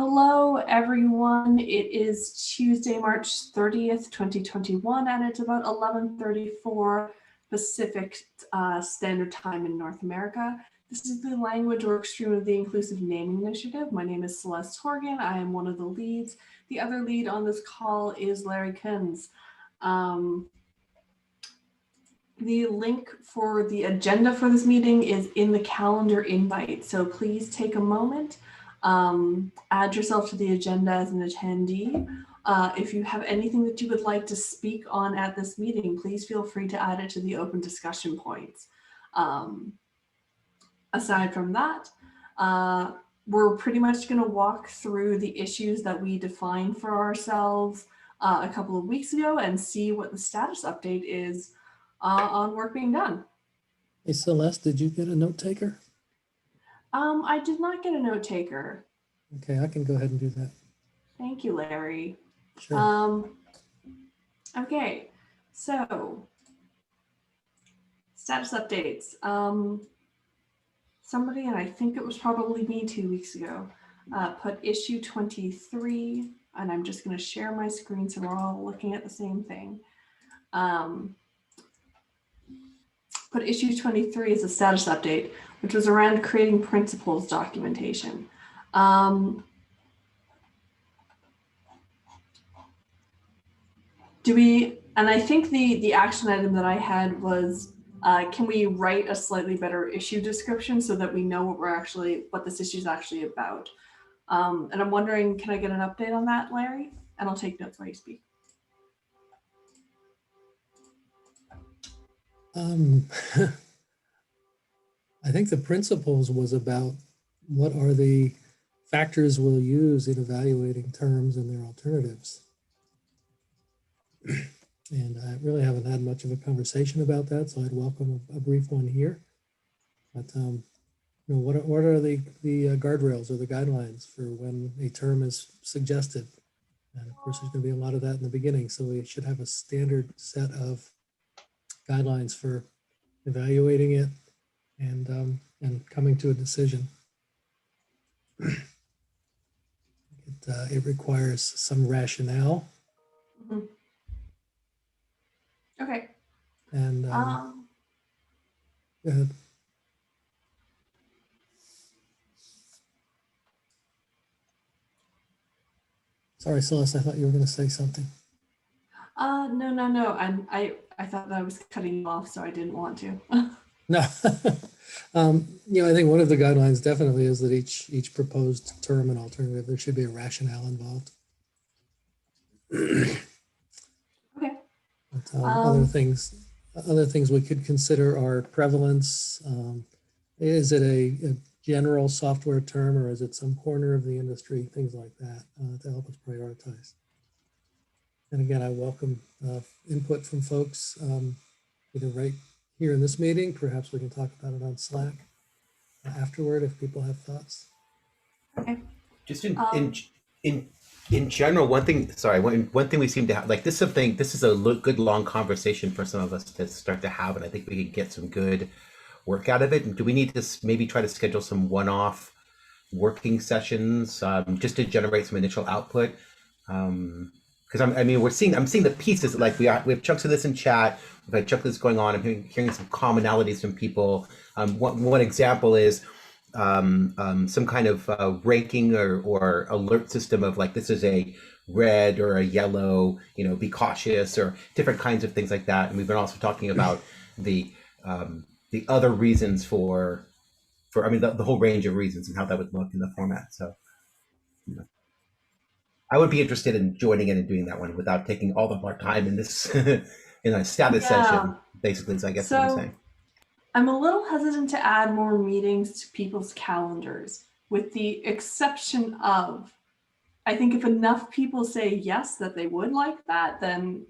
Hello, everyone. It is Tuesday, March 30th, 2021, and it's about 11:34 Pacific Standard Time in North America. This is the Language Workstream of the Inclusive Naming Initiative. My name is Celeste Horgan. I am one of the leads. The other lead on this call is Larry Kunz. The link for the agenda for this meeting is in the calendar invite, so please take a moment. Add yourself to the agenda as an attendee. If you have anything that you would like to speak on at this meeting, please feel free to add it to the open discussion points. Aside from that, we're pretty much going to walk through the issues that we defined for ourselves a couple of weeks ago and see what the status update is on work being done. Hey Celeste, did you get a note taker? I did not get a note taker. Okay, I can go ahead and do that. Thank you, Larry. Sure. Okay, so status updates. Somebody, and I think it was probably me 2 weeks ago, put issue 23, and I'm just going to share my screen so we're all looking at the same thing. Put issue 23 as a status update, which was around creating principles documentation. And I think the action item that I had was, can we write a slightly better issue description so that we know what this issue is actually about? And I'm wondering, can I get an update on that, Larry? And I'll take notes while you speak. I think the principles was about what are the factors we'll use in evaluating terms and their alternatives. And I really haven't had much of a conversation about that, so I'd welcome a brief one here. But you know, what are the guardrails or the guidelines for when a term is suggested? And of course, there's going to be a lot of that in the beginning, so we should have a standard set of guidelines for evaluating it and coming to a decision. It requires some rationale. Mm-hmm. Okay. And go ahead. Sorry, Celeste, I thought you were going to say something. No. I thought that I was cutting you off, so I didn't want to. No. You know, I think one of the guidelines definitely is that each proposed term and alternative, there should be a rationale involved. Okay. But, other things we could consider are prevalence. Is it a general software term, or is it some corner of the industry? Things like that to help us prioritize. And again, I welcome input from folks, either right here in this meeting. Perhaps we can talk about it on Slack afterward if people have thoughts. Okay. Just in general, one thing we seem to have, like this is a good long conversation for some of us to start to have, and I think we could get some good work out of it. And do we need to maybe try to schedule some one-off working sessions just to generate some initial output? Because I'm seeing the pieces, like we have chunks of this in chat, we've had chunks of this going on, I'm hearing some commonalities from people. One example is some kind of ranking or alert system of like, this is a red or a yellow, you know, be cautious, or different kinds of things like that. And we've been also talking about the other reasons for the whole range of reasons and how that would look in the format. So, you know, I would be interested in joining in and doing that one without taking all of our time in this in a status session, basically. So I guess what I'm saying. I'm a little hesitant to add more meetings to people's calendars, with the exception of, I think if enough people say yes that they would like that, then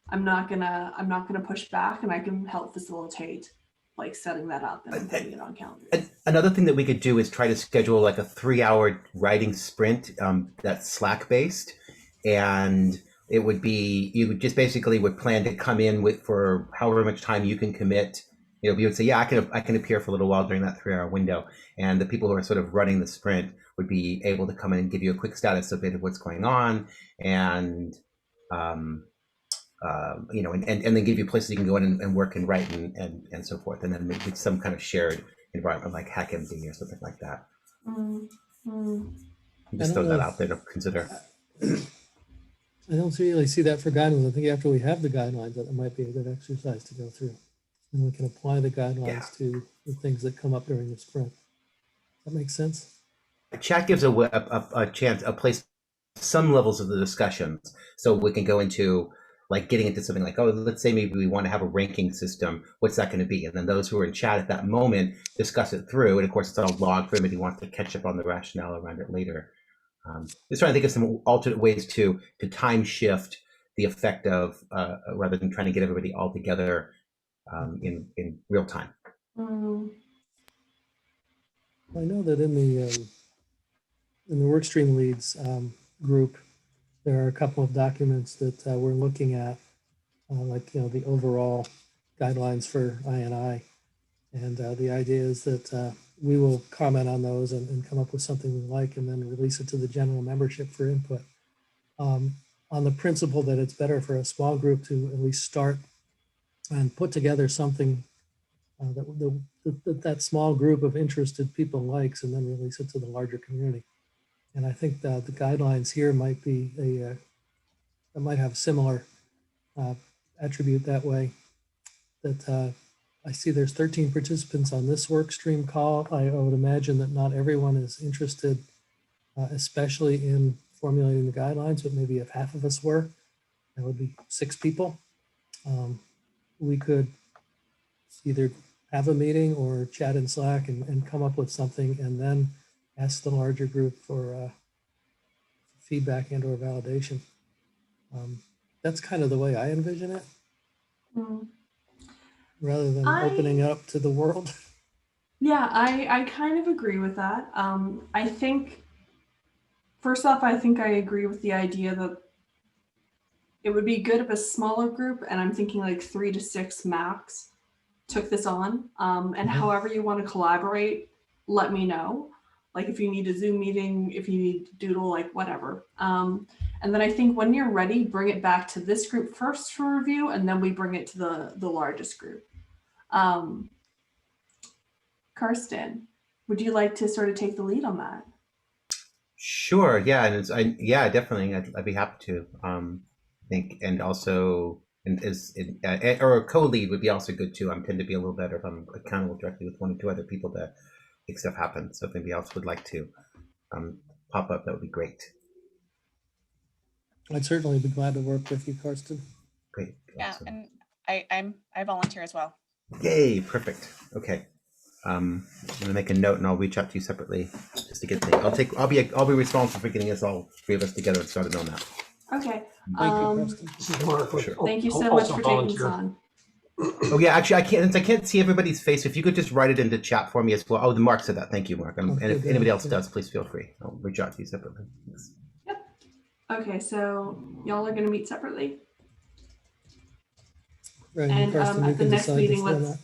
I'm not gonna push back, and I can help facilitate like setting that up and putting it on calendars. Another thing that we could do is try to schedule like a 3-hour writing sprint that's Slack based, and you would just basically would plan to come in with for however much time you can commit. You know, we would say, yeah, I can appear for a little while during that 3-hour window, and the people who are sort of running the sprint would be able to come in and give you a quick status update of what's going on, and you know, and then give you places you can go in and work and write and so forth, and then maybe some kind of shared environment like HackMD or something like that. Just throw that out there to consider. I don't really see that for guidelines. I think after we have the guidelines, that might be a good exercise to go through. And we can apply the guidelines to the things that come up during the sprint. That makes sense? Chat gives a chance, a place, some levels of the discussions. So we can go into like getting into something like, oh, let's say maybe we want to have a ranking system. What's that going to be? And then those who are in chat at that moment discuss it through. And of course, it's all logged for anybody who wants to catch up on the rationale around it later. Just trying to think of some alternate ways to time shift the effect of rather than trying to get everybody all together in real time. I know that in the Workstream leads group, there are a couple of documents that we're looking at, like, you know, the overall guidelines for I&I. And the idea is that we will comment on those and come up with something we like, and then release it to the general membership for input. On the principle that it's better for a small group to at least start and put together something that small group of interested people likes, and then release it to the larger community. And I think that the guidelines here might be that might have similar attribute that way. That I see there's 13 participants on this workstream call. I would imagine that not everyone is interested, especially in formulating the guidelines, but maybe if half of us were, that would be 6 people. We could either have a meeting or chat in Slack and come up with something, and then ask the larger group for feedback and or validation. That's kind of the way I envision it. Rather than opening up to the world. Yeah, I kind of agree with that. I think, first off, I think I agree with the idea that it would be good if a smaller group, and I'm thinking like 3 to 6 max, took this on. And however you want to collaborate, let me know. Like if you need a Zoom meeting, if you need to doodle, like whatever. And then I think when you're ready, bring it back to this group first for review, and then we bring it to the largest group. Karsten, would you like to sort of take the lead on that? Sure. Yeah. And yeah, definitely. I'd be happy to. Think, and also, or a co-lead would be also good too. I tend to be a little better if I'm accountable directly with 1 or 2 other people to make stuff happen. So if anybody else would like to pop up, that would be great. I'd certainly be glad to work with you, Karsten. Great. Yeah, Awesome. and I volunteer as well. Yay! Perfect. Okay. I'm gonna make a note, and I'll reach out to you separately just to get things. I'll be responsible for getting us all 3 of us together and started on that. Okay. Thank you, Karsten. Sure. Thank you so much for taking this on. Oh yeah, actually, I can't see everybody's face. If you could just write it into chat for me as well. Oh, the Mark said that. Thank you, Mark. And if anybody else does, please feel free. I'll reach out to you separately. Thanks. Yep. Okay, so y'all are going to meet separately. Right, And Karsten, at the next meeting, let's. that.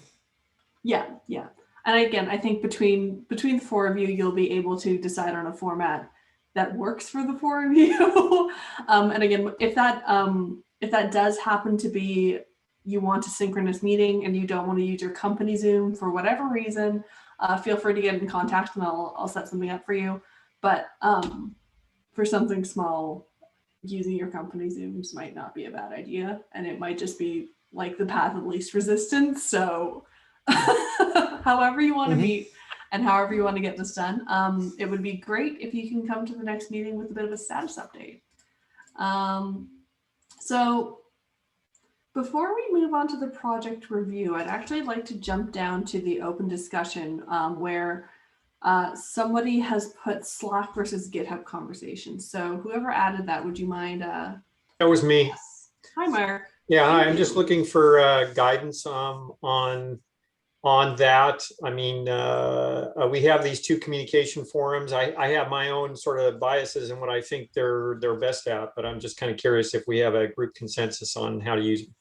Yeah. And again, I think between the 4 of you, you'll be able to decide on a format that works for the 4 of you. And again, if that does happen to be, you want a synchronous meeting and you don't want to use your company Zoom for whatever reason, feel free to get in contact and I'll set something up for you. But for something small, using your company Zooms might not be a bad idea, and it might just be like the path of least resistance. So however you want to meet and however you want to get this done, it would be great if you can come to the next meeting with a bit of a status update. So before we move on to the project review, I'd actually like to jump down to the open discussion where somebody has put Slack versus GitHub conversations. So whoever added that, would you mind? That was me. Yes. Hi, Mark. Yeah, hi. I'm just looking for guidance on that. I mean, we have these 2 communication forums. I have my own sort of biases and what I think they're best at, but I'm just kind of curious if we have a group consensus on how to use them.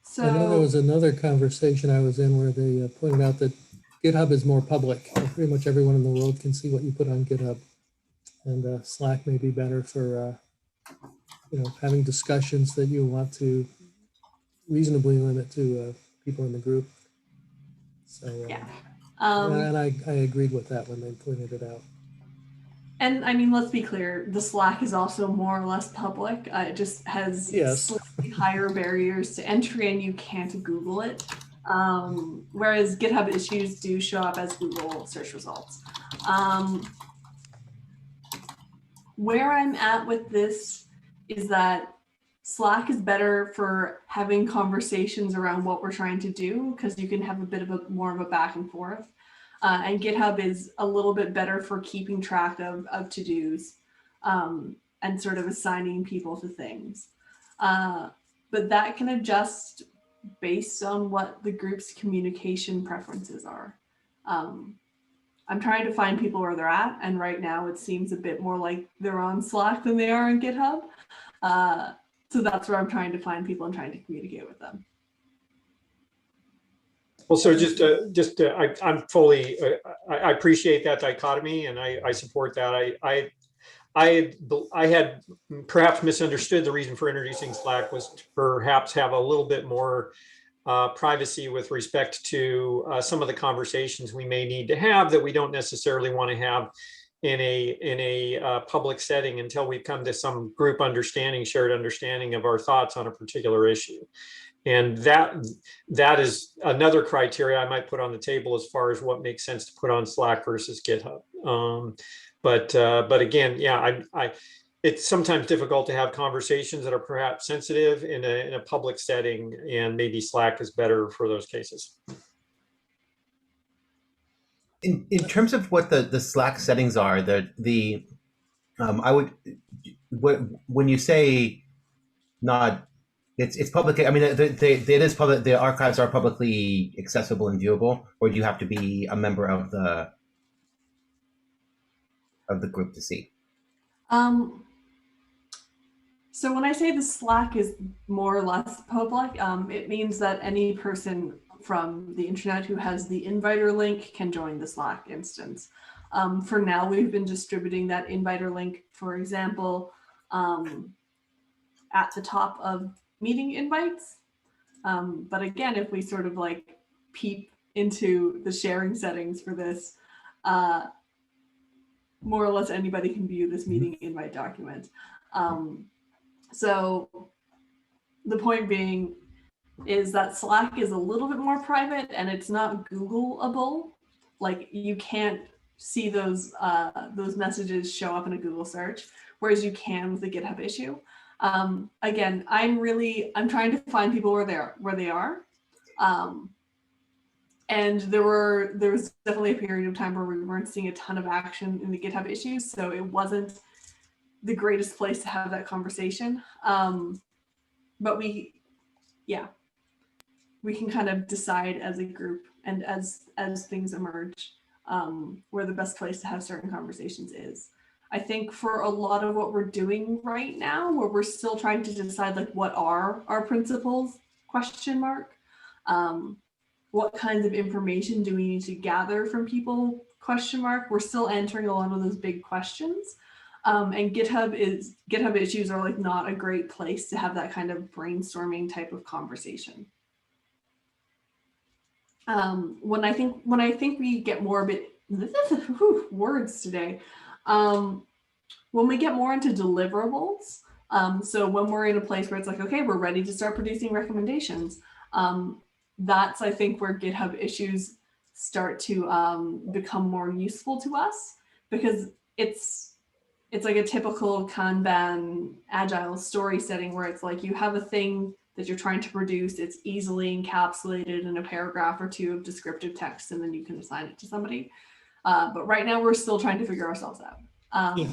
So I know there was another conversation I was in where they pointed out that GitHub is more public. Pretty much everyone in the world can see what you put on GitHub. And Slack may be better for, having discussions that you want to reasonably limit to people in the group. So, Yeah. and I agreed with that when they pointed it out. And I mean, let's be clear, the Slack is also more or less public. It just has slightly higher barriers to entry and you can't Google it. Whereas GitHub issues do show up as Google search results. Where I'm at with this is that Slack is better for having conversations around what we're trying to do because you can have a bit of more of a back and forth. And GitHub is a little bit better for keeping track of to-dos and sort of assigning people to things. But that can adjust based on what the group's communication preferences are. I'm trying to find people where they're at, and right now it seems a bit more like they're on Slack than they are on GitHub. So that's where I'm trying to find people and trying to communicate with them. Well, so I'm fully, I appreciate that dichotomy and I support that. I had perhaps misunderstood the reason for introducing Slack was to perhaps have a little bit more privacy with respect to some of the conversations we may need to have that we don't necessarily want to have in a public setting until we come to some group understanding, shared understanding of our thoughts on a particular issue. And that is another criteria I might put on the table as far as what makes sense to put on Slack versus GitHub. But again, yeah, it's sometimes difficult to have conversations that are perhaps sensitive in a public setting, and maybe Slack is better for those cases. In terms of what the Slack settings are, I would, when you say not, it's public. I mean, it is public. The archives are publicly accessible and viewable, or do you have to be a member of the group to see? So when I say the Slack is more or less public, it means that any person from the internet who has the inviter link can join the Slack instance. For now, we've been distributing that inviter link, for example, at the top of meeting invites. But again, if we sort of like peep into the sharing settings for this, more or less anybody can view this meeting invite document. So the point being is that Slack is a little bit more private and it's not Googleable. Like you can't see those messages show up in a Google search, whereas you can with the GitHub issue. Again, I'm trying to find people where they are. And there was definitely a period of time where we weren't seeing a ton of action in the GitHub issues, so it wasn't the greatest place to have that conversation. But we can kind of decide as a group and as things emerge where the best place to have certain conversations is. I think for a lot of what we're doing right now, where we're still trying to decide like what are our principles, ? What kinds of information do we need to gather from people, ? We're still answering a lot of those big questions. And GitHub issues are like not a great place to have that kind of brainstorming type of conversation. When I think we get more a bit words today. When we get more into deliverables, so when we're in a place where it's like, okay, we're ready to start producing recommendations, that's I think where GitHub issues start to become more useful to us, because it's like a typical Kanban agile story setting where it's like you have a thing that you're trying to produce, it's easily encapsulated in a paragraph or two of descriptive text, and then you can assign it to somebody. But right now we're still trying to figure ourselves out. Yeah.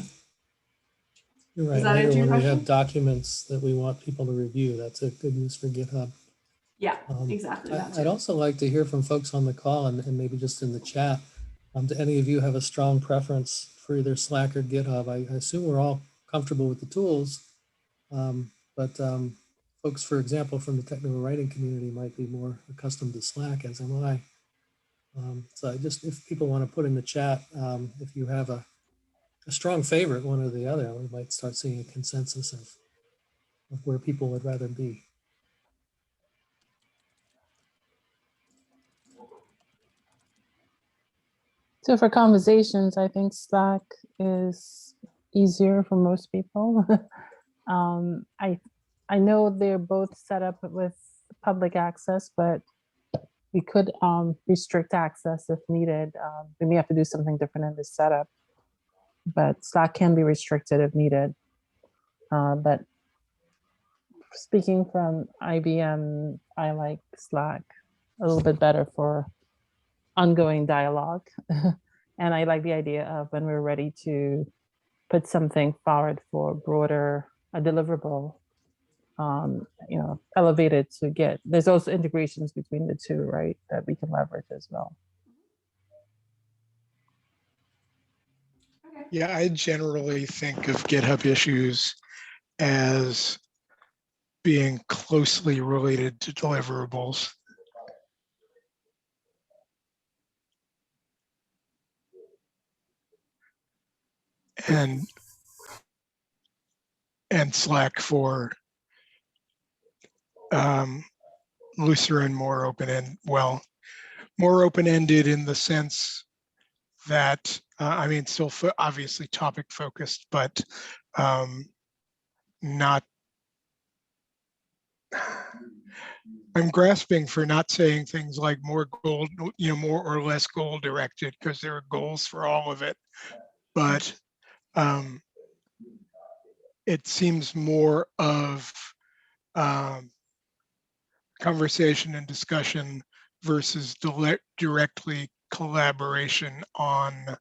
You're right. Does that answer your When we question? have documents that we want people to review, that's a good use for GitHub. Yeah, exactly. I'd also like to hear from folks on the call and maybe just in the chat. Do any of you have a strong preference for either Slack or GitHub? I assume we're all comfortable with the tools, but folks, for example, from the technical writing community might be more accustomed to Slack, as am I. So just if people want to put in the chat, if you have a strong favorite, one or the other, we might start seeing a consensus of where people would rather be. So for conversations, I think Slack is easier for most people. I know they're both set up with public access, but we could restrict access if needed. We may have to do something different in this setup, but Slack can be restricted if needed. But speaking from IBM, I like Slack a little bit better for ongoing dialogue. And I like the idea of when we're ready to put something forward for broader a deliverable, elevated to get. There's also integrations between the two, right, that we can leverage as well. Okay. Yeah, I generally think of GitHub issues as being closely related to deliverables. And Slack for looser and more open-ended. Well, more open-ended in the sense that, I mean, still obviously topic focused, but not, I'm grasping for not saying things like more goal, more or less goal directed, because there are goals for all of it. But it seems more of conversation and discussion versus directly collaboration on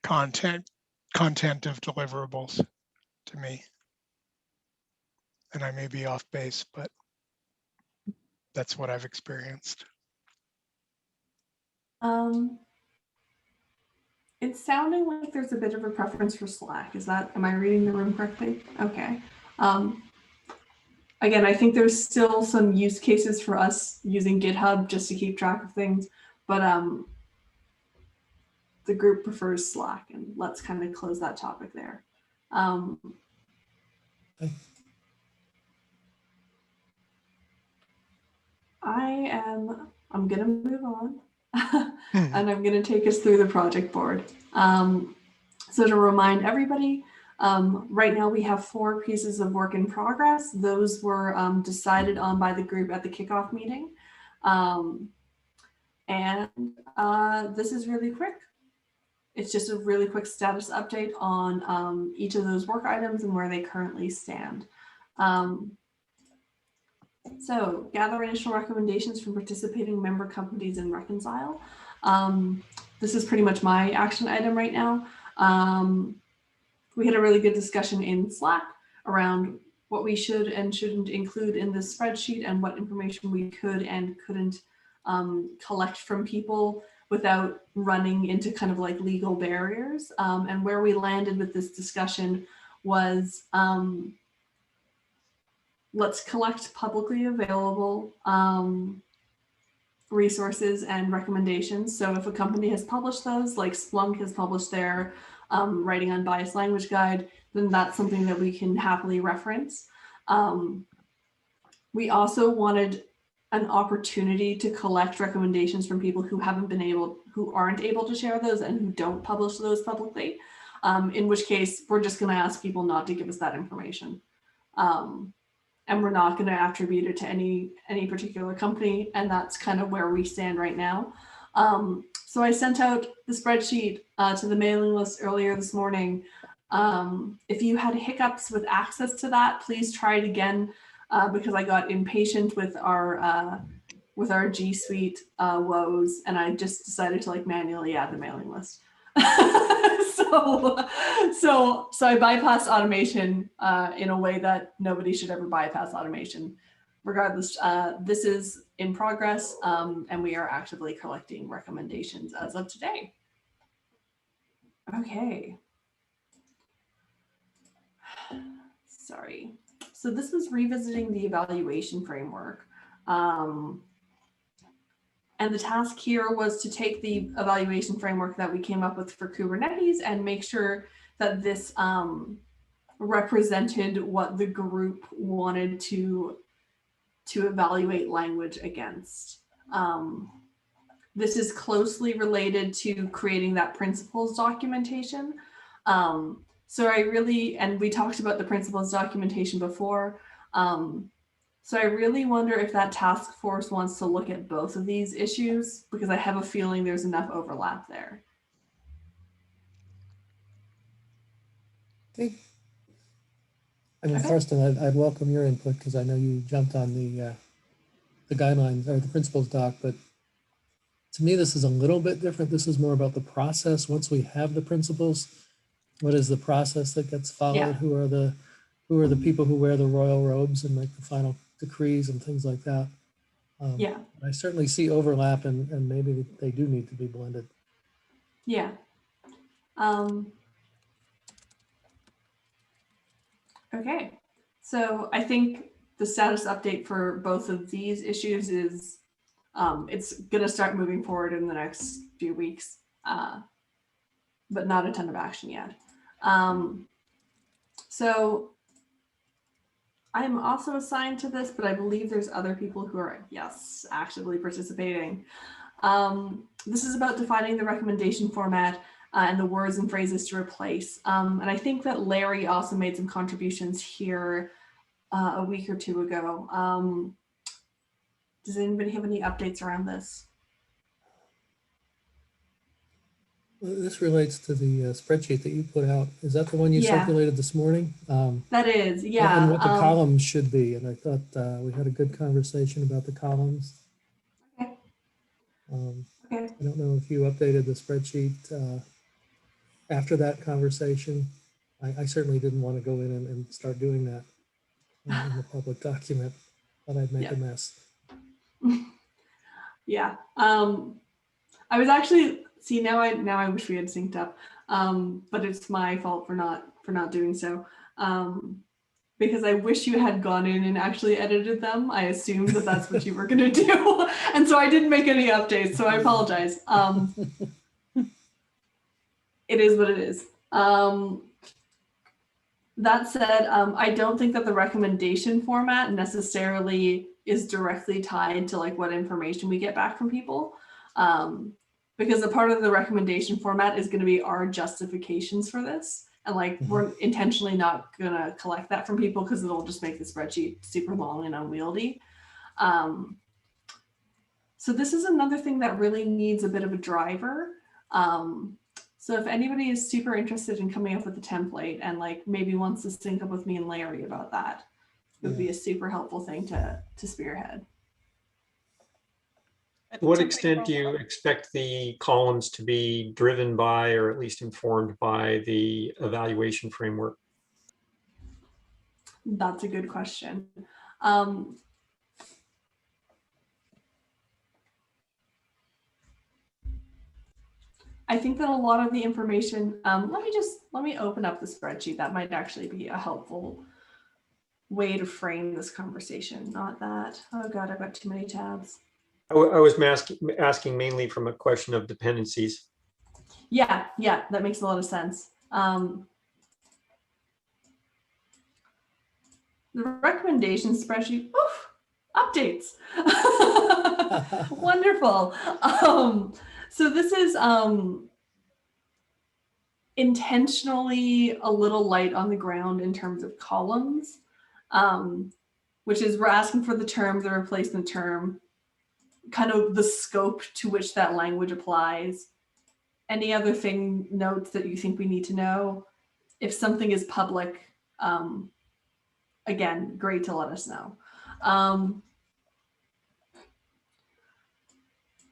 content of deliverables to me. And I may be off base, but that's what I've experienced. It's sounding like there's a bit of a preference for Slack. Am I reading the room correctly? Okay. Again, I think there's still some use cases for us using GitHub just to keep track of things, but the group prefers Slack, and let's kind of close that topic there. Okay. I'm gonna move on and I'm gonna take us through the project board. So to remind everybody, right now we have 4 pieces of work in progress. Those were decided on by the group at the kickoff meeting. This is really quick. It's just a really quick status update on each of those work items and where they currently stand. So gather initial recommendations from participating member companies and reconcile. This is pretty much my action item right now. We had a really good discussion in Slack around what we should and shouldn't include in this spreadsheet and what information we could and couldn't collect from people without running into kind of like legal barriers. And where we landed with this discussion was let's collect publicly available resources and recommendations. So if a company has published those, like Splunk has published their writing on biased language guide, then that's something that we can happily reference. We also wanted an opportunity to collect recommendations from people who aren't able to share those and who don't publish those publicly. In which case, we're just going to ask people not to give us that information. And we're not going to attribute it to any particular company. And that's kind of where we stand right now. So I sent out the spreadsheet to the mailing list earlier this morning. If you had hiccups with access to that, please try it again because I got impatient with our G Suite woes, and I just decided to like manually add the mailing list. So I bypassed automation in a way that nobody should ever bypass automation. Regardless, this is in progress, and we are actively collecting recommendations as of today. Okay. Sorry. So this was revisiting the evaluation framework. And the task here was to take the evaluation framework that we came up with for Kubernetes and make sure that this represented what the group wanted to evaluate language against. This is closely related to creating that principles documentation. So I really, and we talked about the principles documentation before. So I really wonder if that task force wants to look at both of these issues, because I have a feeling there's enough overlap there. Okay. I mean, Okay. Karsten, I'd welcome your input because I know you jumped on the guidelines or the principles doc, but to me, this is a little bit different. This is more about the process. Once we have the principles, what is the process that gets followed? Yeah. Who are the people who wear the royal robes and make the final decrees and things like that? Yeah. I certainly see overlap, and maybe they do need to be blended. Yeah. Okay. So I think the status update for both of these issues is it's going to start moving forward in the next few weeks, but not a ton of action yet. So I'm also assigned to this, but I believe there's other people who are, yes, actively participating. This is about defining the recommendation format and the words and phrases to replace. And I think that Larry also made some contributions here a week or two ago. Does anybody have any updates around this? This relates to the spreadsheet that you put out. Is that the one you Yeah. circulated this morning? That is, yeah. And what the columns should be. And I thought we had a good conversation about the columns. Okay. Okay. I don't know if you updated the spreadsheet after that conversation. I certainly didn't want to go in and start doing that in the public document. Thought I'd make a mess. Yeah. I was actually, see, now I wish we had synced up, but it's my fault for not doing so. Because I wish you had gone in and actually edited them. I assumed that that's what you were going to do. And so I didn't make any updates, so I apologize. It is what it is. That said, I don't think that the recommendation format necessarily is directly tied to like what information we get back from people. Because a part of the recommendation format is going to be our justifications for this. And like, we're intentionally not going to collect that from people because it'll just make the spreadsheet super long and unwieldy. So this is another thing that really needs a bit of a driver. So if anybody is super interested in coming up with a template and like maybe wants to sync up with me and Larry about that, it would be a super helpful thing to spearhead. To what extent do you expect the columns to be driven by, or at least informed by, the evaluation framework? That's a good question. I think that a lot of the information, let me open up the spreadsheet. That might actually be a helpful way to frame this conversation. Not that, oh God, I've got too many tabs. I was asking mainly from a question of dependencies. Yeah, that makes a lot of sense. The recommendation spreadsheet, oof, updates. Wonderful. So this is intentionally a little light on the ground in terms of columns, which is we're asking for the term, the replacement term, kind of the scope to which that language applies. Any other notes that you think we need to know? If something is public, again, great to let us know.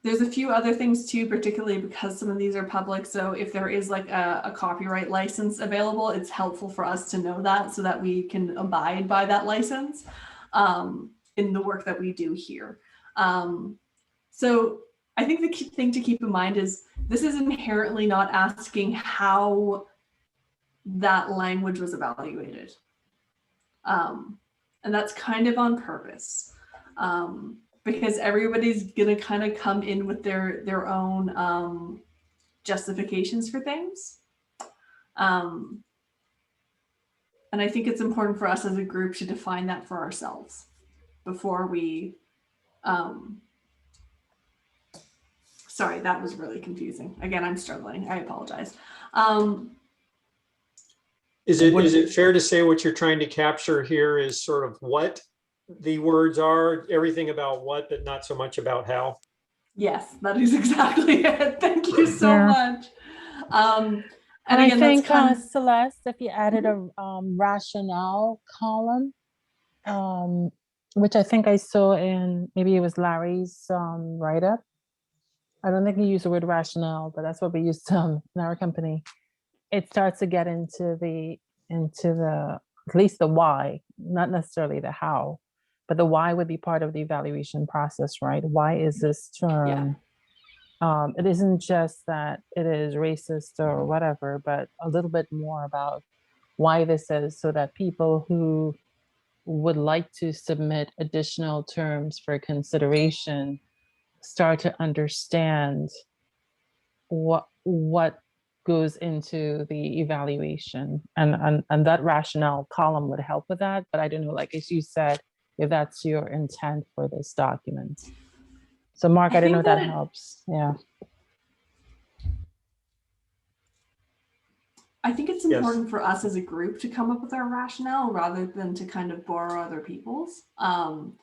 There's a few other things too, particularly because some of these are public. So if there is like a copyright license available, it's helpful for us to know that so that we can abide by that license in the work that we do here. So I think the key thing to keep in mind is this is inherently not asking how that language was evaluated. And that's kind of on purpose. because everybody's gonna kind of come in with their own justifications for things. And I think it's important for us as a group to define that for ourselves before we, sorry, that was really confusing. Again, I'm struggling. I apologize. Is it fair to say what you're trying to capture here is sort of what the words are, everything about what, but not so much about how? Yes, that is exactly it. Thank you so Yeah. much. And I again, that's think, kind of, Celeste, if you added a rationale column, which I think I saw in, maybe it was Larry's write-up. I don't think he used the word rationale, but that's what we used in our company. It starts to get into the at least the why, not necessarily the how, but the why would be part of the evaluation process, right? Why is this term? It isn't just that it is racist or whatever, but a little bit more about why this is, so that people who would like to submit additional terms for consideration start to understand what goes into the evaluation, and that rationale column would help with that. But I don't know, like as you said, if that's your intent for this document. So Mark, I don't know if that helps. Yeah. I think it's important for us as a group to come up with our rationale rather than to kind of borrow other people's. And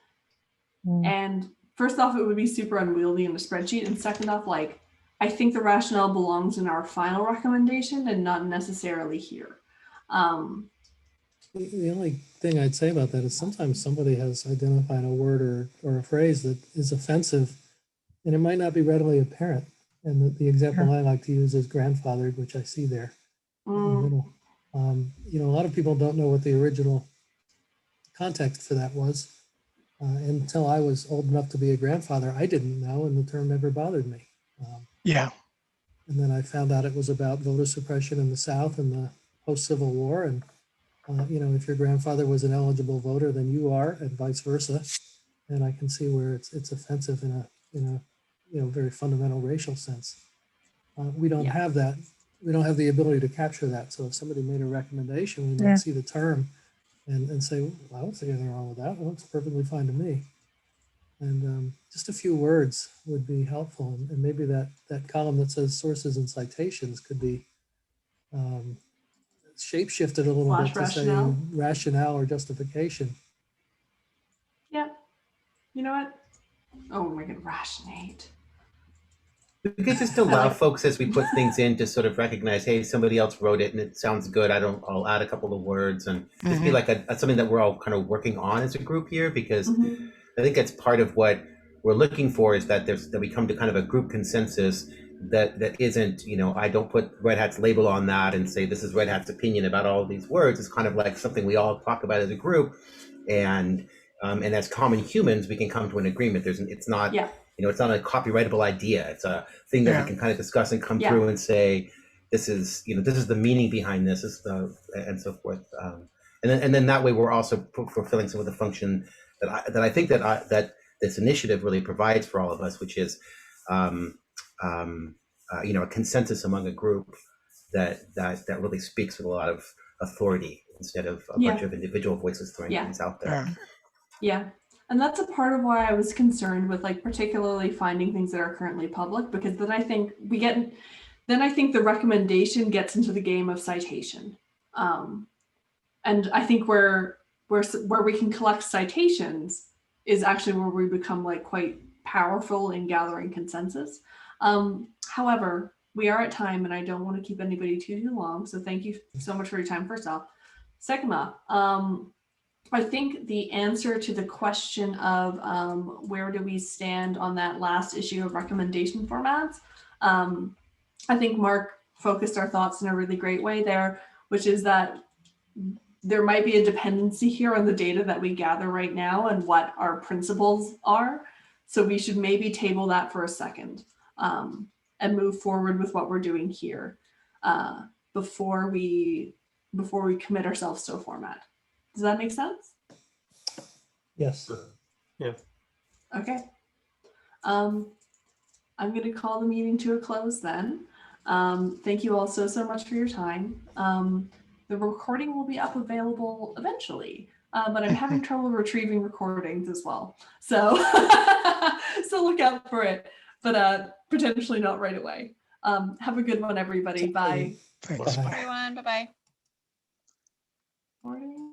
first off, it would be super unwieldy in the spreadsheet. And second off, like, I think the rationale belongs in our final recommendation and not necessarily here. The only thing I'd say about that is sometimes somebody has identified a word or a phrase that is offensive, and it might not be readily apparent. And the example I like to use is grandfathered, which I see there in the middle. You know, a lot of people don't know what the original context for that was. Until I was old enough to be a grandfather, I didn't know, and the term never bothered me. Yeah. And then I found out it was about voter suppression in the South and the post-Civil War. And, you know, if your grandfather was an eligible voter, then you are, and vice versa. And I can see where it's offensive in a you know, very fundamental racial sense. We don't have that. We don't have the ability to capture that. So if somebody made a recommendation, we might see the term and say, well, I don't see anything wrong with that. It looks perfectly fine to me. And just a few words would be helpful. And maybe that column that says sources and citations could be shape-shifted a little bit to say rationale or justification. Yeah. You know what? Oh, my God, rationate. We could just allow folks as we put things in to sort of recognize, hey, somebody else wrote it and it sounds good. I'll add a couple of words and just be like something that we're all kind of working on as a group here, because I think that's part of what we're looking for, is that we come to kind of a group consensus that isn't, you know, I don't put Red Hat's label on that and say this is Red Hat's opinion about all of these words. It's kind of like something we all talk about as a group, and as common humans we can come to an agreement. It's not you know, it's not a copyrightable idea. It's a thing that we can kind of discuss and come through and say, this is, you know, this is the meaning behind this, and so forth. And then that way we're also fulfilling some of the function that I think that this initiative really provides for all of us, which is, you know, a consensus among a group that really speaks with a lot of authority instead of a bunch of individual voices throwing things out there. Yeah. And that's a part of why I was concerned with, like, particularly finding things that are currently public, because then I think the recommendation gets into the game of citation. And I think where we can collect citations is actually where we become, like, quite powerful in gathering consensus. However, we are at time and I don't want to keep anybody too long. So thank you so much for your time, first off. Second off, I think the answer to the question of where do we stand on that last issue of recommendation formats, I think Mark focused our thoughts in a really great way there, which is that there might be a dependency here on the data that we gather right now and what our principles are. So we should maybe table that for a second and move forward with what we're doing here before we commit ourselves to a format. Does that make sense? Yes. Yeah. Okay. I'm going to call the meeting to a close then. Thank you all so much for your time. The recording will be up available eventually, but I'm having trouble retrieving recordings as well. So, so look out for it, but potentially not right away. Have a good one, everybody. Bye. Thanks. Bye. Bye. Everyone, bye-bye. Recording.